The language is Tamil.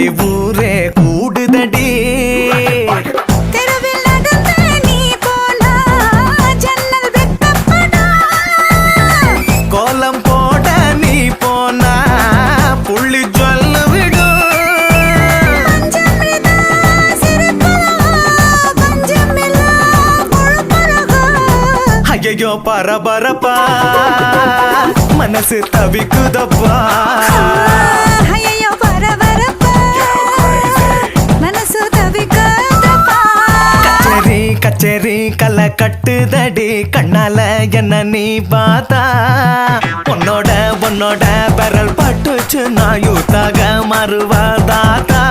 கூடுதடி ஊரே கூடுதடி கோலம் போட நீ போனா புள்ளி சொல்லு விடும் ஐயோ பரபரப்பா மனசு தவிக்குதப்பா கச்சேரி கலை கட்டுதடி கண்ணால என்ன நீ பார்த்தா உன்னோட பெரல் பட்டுச்சு நான் யூத்தாக மாறுவா தாத்தா